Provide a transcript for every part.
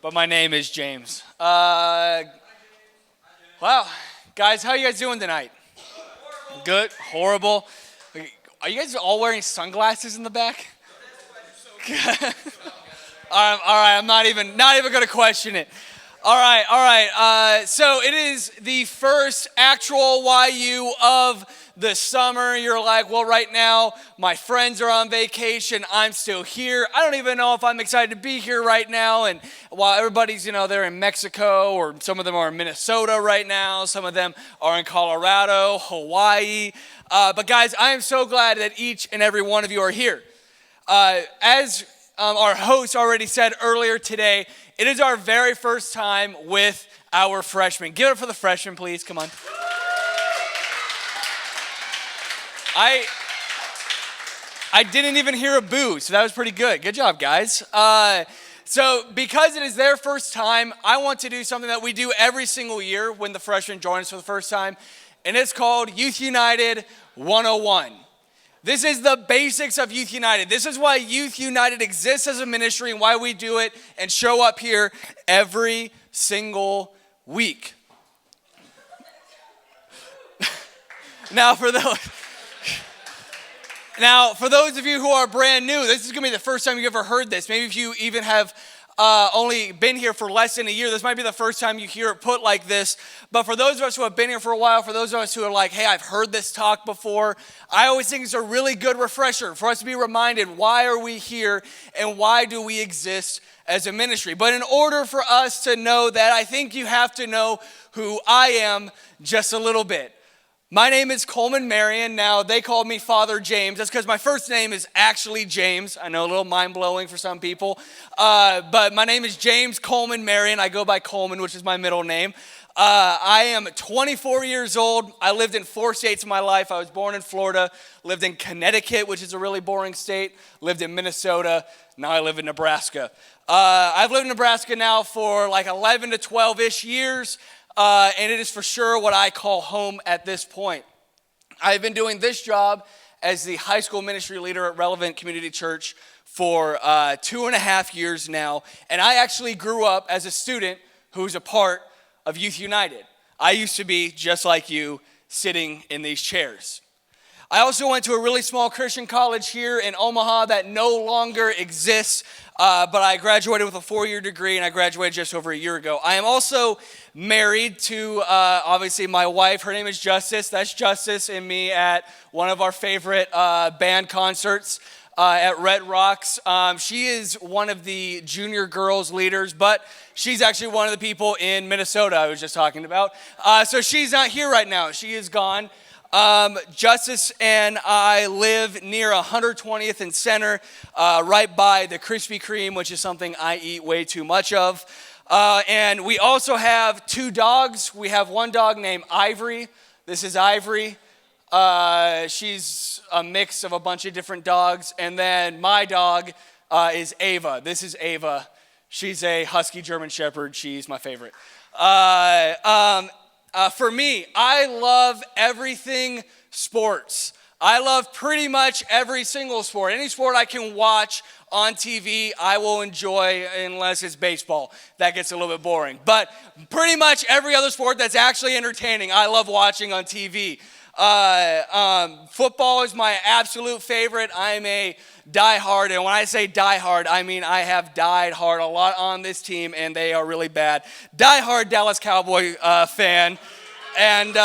but my name is James. Wow. Guys, how are you guys doing tonight? Good? Horrible? Are you guys all wearing sunglasses in the back? All right, I'm not even going to question it. All right. So it is the first actual YU of the summer. You're like, well, right now, my friends are on vacation. I'm still here. I don't even know if I'm excited to be here right now. And while everybody's, they're in Mexico, or some of them are in Minnesota right now. Some of them are in Colorado, Hawaii. But guys, I am so glad that each and every one of you are here. As our host already said earlier today, it is our very first time with our freshmen. Give it up for the freshmen, please. Come on. I didn't even hear a boo, so that was pretty good. Good job, guys. So because it is their first time, I want to do something that we do every single year when the freshmen join us for the first time, and it's called Youth United 101. This is the basics of Youth United. This is why Youth United exists as a ministry and why we do it and show up here every single week. Now, for those of you who are brand new, this is going to be the first time you ever heard this. Maybe if you even have only been here for less than a year, this might be the first time you hear it put like this. But for those of us who have been here for a while, for those of us who are like, hey, I've heard this talk before, I always think it's a really good refresher for us to be reminded, why are we here and why do we exist as a ministry? But in order for us to know that, I think you have to know who I am just a little bit. My name is Coleman Marion. Now, they call me Father James. That's because my first name is actually James. I know, a little mind-blowing for some people. But my name is James Coleman Marion. I go by Coleman, which is my middle name. I am 24 years old. I lived in 4 states in my life. I was born in Florida, lived in Connecticut, which is a really boring state, lived in Minnesota. Now I live in Nebraska. I've lived in Nebraska now for like 11 to 12-ish years. And it is for sure what I call home at this point. I've been doing this job as the high school ministry leader at Relevant Community Church for 2.5 years now. And I actually grew up as a student who was a part of Youth United. I used to be just like you, sitting in these chairs. I also went to a really small Christian college here in Omaha that no longer exists, but I graduated with a 4-year degree, and I graduated just over a year ago. I am also married to, obviously, my wife. Her name is Justice. That's Justice and me at one of our favorite band concerts at Red Rocks. She is one of the junior girls leaders, but she's actually one of the people in Minnesota I was just talking about. So she's not here right now. She is gone. Justice and I live near 120th and Center, right by the Krispy Kreme, which is something I eat way too much of. And we also have 2 dogs. We have one dog named Ivory. This is Ivory. She's a mix of a bunch of different dogs. And then my dog is Ava. This is Ava. She's a husky German Shepherd. She's my favorite. For me, I love everything sports. I love pretty much every single sport. Any sport I can watch on TV, I will enjoy, unless it's baseball. That gets a little bit boring. But pretty much every other sport that's actually entertaining, I love watching on TV. Football is my absolute favorite. I'm a diehard, and when I say diehard, I mean I have died hard a lot on this team, and they are really bad. Diehard Dallas Cowboy fan, and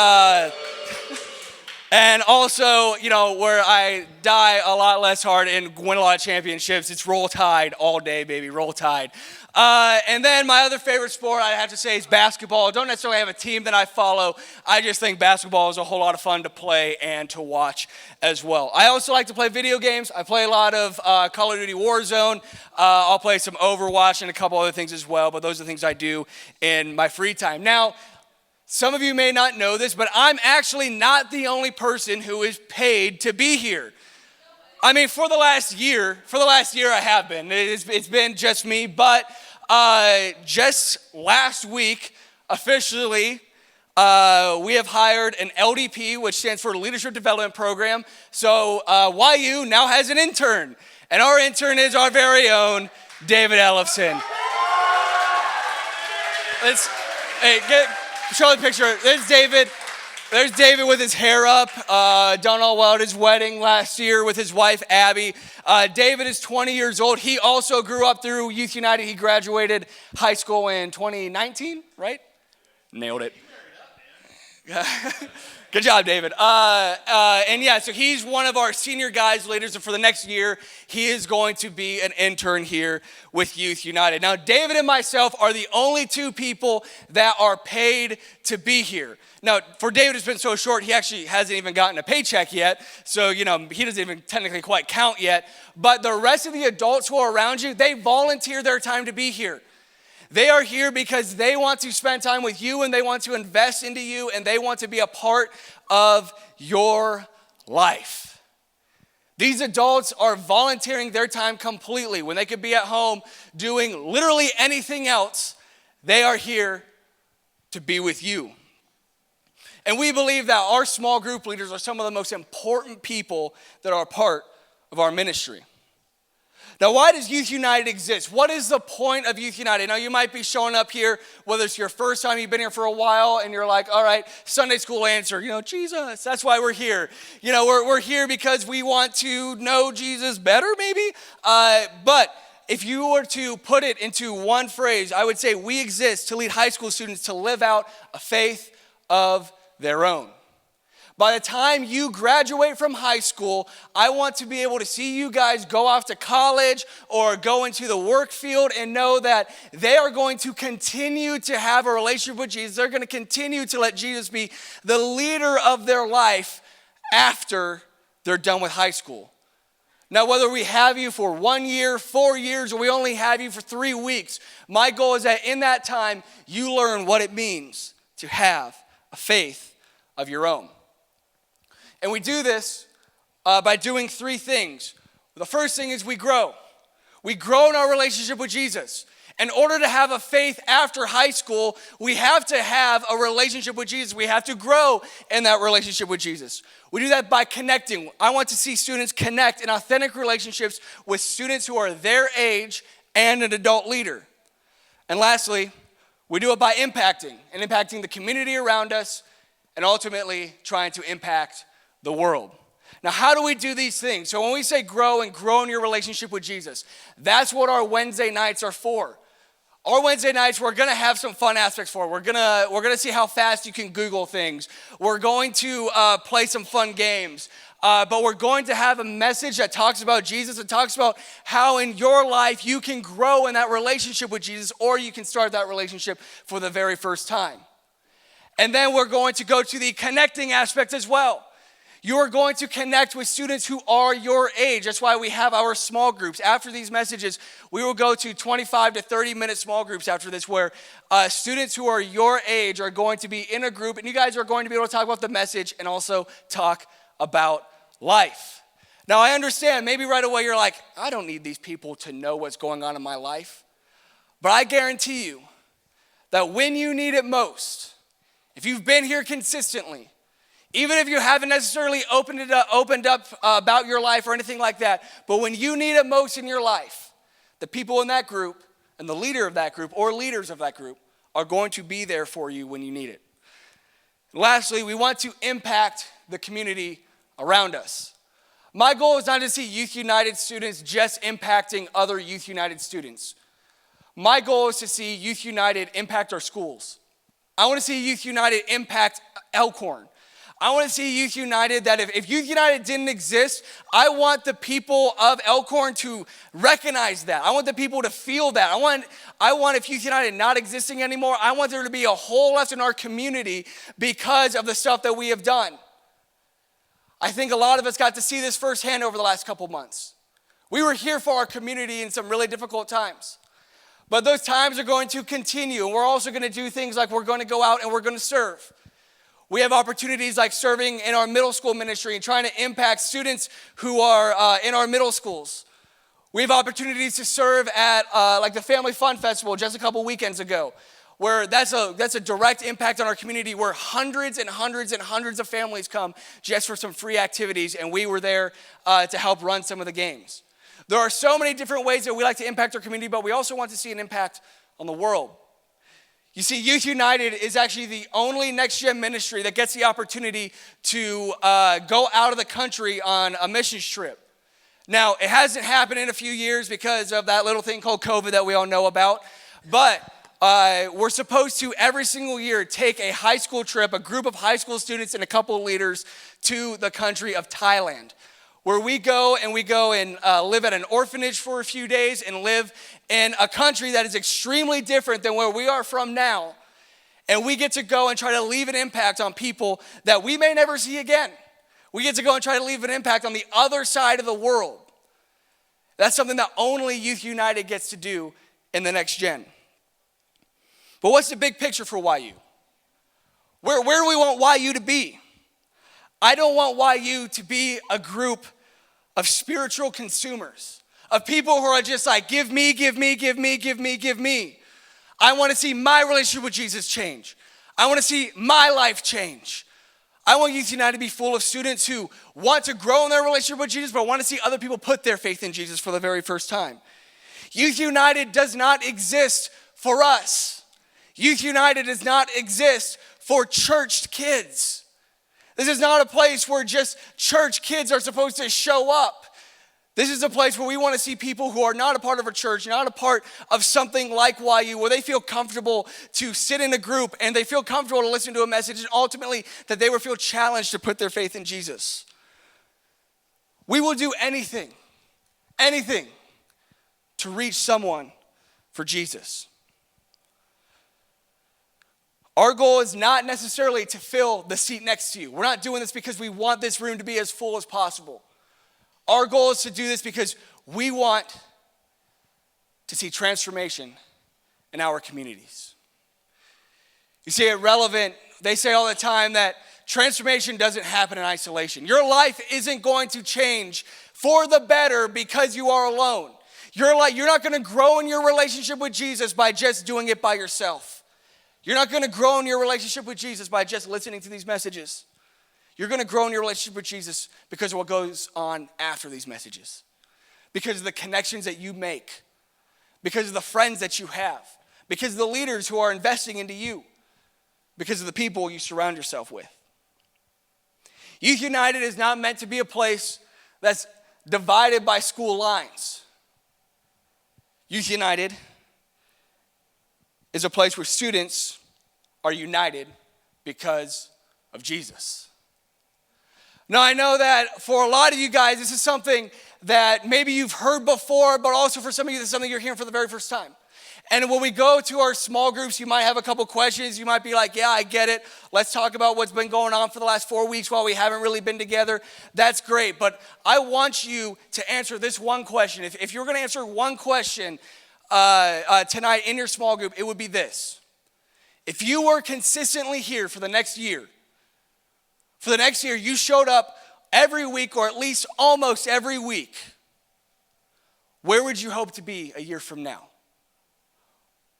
also, where I die a lot less hard and win a lot of championships, it's Roll Tide all day, baby, Roll Tide. And then my other favorite sport, I have to say, is basketball. I don't necessarily have a team that I follow. I just think basketball is a whole lot of fun to play and to watch as well. I also like to play video games. I play a lot of Call of Duty Warzone. I'll play some Overwatch and a couple other things as well, but those are the things I do in my free time. Now, some of you may not know this, but I'm actually not the only person who is paid to be here. I mean, for the last year I have been. It's been just me, but just last week, officially, we have hired an LDP, which stands for Leadership Development Program. So YU now has an intern, and our intern is our very own David Ellefson. Let's, hey, show the picture. There's David. There's David with his hair up, done all well at his wedding last year with his wife, Abby. David is 20 years old. He also grew up through Youth United. He graduated high school in 2019, right? Nailed it. Good job, David. And yeah, so he's one of our senior guys, leaders, and for the next year, he is going to be an intern here with Youth United. Now, David and myself are the only two people that are paid to be here. Now, for David, it's been so short, he actually hasn't even gotten a paycheck yet, so, he doesn't even technically quite count yet. But the rest of the adults who are around you, they volunteer their time to be here. They are here because they want to spend time with you and they want to invest into you and they want to be a part of your life. These adults are volunteering their time completely. When they could be at home doing literally anything else, they are here to be with you. And we believe that our small group leaders are some of the most important people that are a part of our ministry. Now, why does Youth United exist? What is the point of Youth United? Now, you might be showing up here, whether it's your first time, you've been here for a while, and you're like, all right, Sunday school answer, Jesus, that's why we're here. We're here because we want to know Jesus better, maybe. But if you were to put it into one phrase, I would say we exist to lead high school students to live out a faith of their own. By the time you graduate from high school, I want to be able to see you guys go off to college or go into the work field and know that they are going to continue to have a relationship with Jesus. They're going to continue to let Jesus be the leader of their life after they're done with high school. Now, whether we have you for 1 year, 4 years, or we only have you for 3 weeks, my goal is that in that time, you learn what it means to have a faith of your own. And we do this by doing 3 things. The first thing is we grow. We grow in our relationship with Jesus. In order to have a faith after high school, we have to have a relationship with Jesus. We have to grow in that relationship with Jesus. We do that by connecting. I want to see students connect in authentic relationships with students who are their age and an adult leader. And lastly, we do it by impacting the community around us and ultimately trying to impact the world. Now, how do we do these things? So when we say grow and grow in your relationship with Jesus, that's what our Wednesday nights are for. Our Wednesday nights, we're going to have some fun aspects for it. We're going to see how fast you can Google things. We're going to play some fun games. But we're going to have a message that talks about Jesus and talks about how in your life you can grow in that relationship with Jesus, or you can start that relationship for the very first time. And then we're going to go to the connecting aspect as well. You're going to connect with students who are your age. That's why we have our small groups. After these messages, we will go to 25 to 30-minute small groups after this where students who are your age are going to be in a group, and you guys are going to be able to talk about the message and also talk about life. Now, I understand, maybe right away you're like, I don't need these people to know what's going on in my life. But I guarantee you that when you need it most, if you've been here consistently, even if you haven't necessarily opened up about your life or anything like that, but when you need it most in your life, the people in that group and the leader of that group or leaders of that group are going to be there for you when you need it. Lastly, we want to impact the community around us. My goal is not to see Youth United students just impacting other Youth United students. My goal is to see Youth United impact our schools. I want to see Youth United impact Elkhorn. I want to see Youth United that if Youth United didn't exist, I want the people of Elkhorn to recognize that. I want the people to feel that. I want if Youth United not existing anymore, I want there to be a hole left in our community because of the stuff that we have done. I think a lot of us got to see this firsthand over the last couple months. We were here for our community in some really difficult times. But those times are going to continue, and we're also going to do things like we're going to go out and we're going to serve. We have opportunities like serving in our middle school ministry and trying to impact students who are in our middle schools. We have opportunities to serve at like the Family Fun Festival just a couple weekends ago, where that's a direct impact on our community, where hundreds and hundreds and hundreds of families come just for some free activities, and we were there to help run some of the games. There are so many different ways that we like to impact our community, but we also want to see an impact on the world. You see, Youth United is actually the only next-gen ministry that gets the opportunity to go out of the country on a missions trip. Now, it hasn't happened in a few years because of that little thing called COVID that we all know about, but we're supposed to every single year take a high school trip, a group of high school students and a couple of leaders to the country of Thailand, where we go and live at an orphanage for a few days and live in a country that is extremely different than where we are from now. And we get to go and try to leave an impact on people that we may never see again. We get to go and try to leave an impact on the other side of the world. That's something that only Youth United gets to do in the next gen. But what's the big picture for YU? Where do we want YU to be? I don't want YU to be a group of spiritual consumers, of people who are just like, give me, give me, give me, give me, give me. I want to see my relationship with Jesus change. I want to see my life change. I want Youth United to be full of students who want to grow in their relationship with Jesus, but want to see other people put their faith in Jesus for the very first time. Youth United does not exist for us. Youth United does not exist for churched kids. This is not a place where just church kids are supposed to show up. This is a place where we want to see people who are not a part of a church, not a part of something like YU, where they feel comfortable to sit in a group and they feel comfortable to listen to a message, and ultimately that they will feel challenged to put their faith in Jesus. We will do anything to reach someone for Jesus. Our goal is not necessarily to fill the seat next to you. We're not doing this because we want this room to be as full as possible. Our goal is to do this because we want to see transformation in our communities. You see, at Relevant, they say all the time that transformation doesn't happen in isolation. Your life isn't going to change for the better because you are alone. You're not going to grow in your relationship with Jesus by just doing it by yourself. You're not going to grow in your relationship with Jesus by just listening to these messages. You're going to grow in your relationship with Jesus because of what goes on after these messages, because of the connections that you make, because of the friends that you have, because of the leaders who are investing into you, because of the people you surround yourself with. Youth United is not meant to be a place that's divided by school lines. Youth United is a place where students are united because of Jesus. Now, I know that for a lot of you guys, this is something that maybe you've heard before, but also for some of you, this is something you're hearing for the very first time. And when we go to our small groups, you might have a couple questions. You might be like, yeah, I get it. Let's talk about what's been going on for the last 4 weeks while we haven't really been together. That's great. But I want you to answer this one question. If you're going to answer one question tonight in your small group, it would be this. If you were consistently here for the next year, you showed up every week or at least almost every week, where would you hope to be a year from now?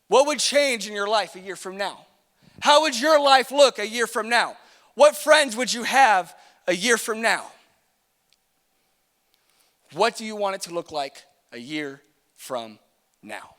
What would change in your life a year from now? How would your life look a year from now? What friends would you have a year from now? What do you want it to look like a year from now?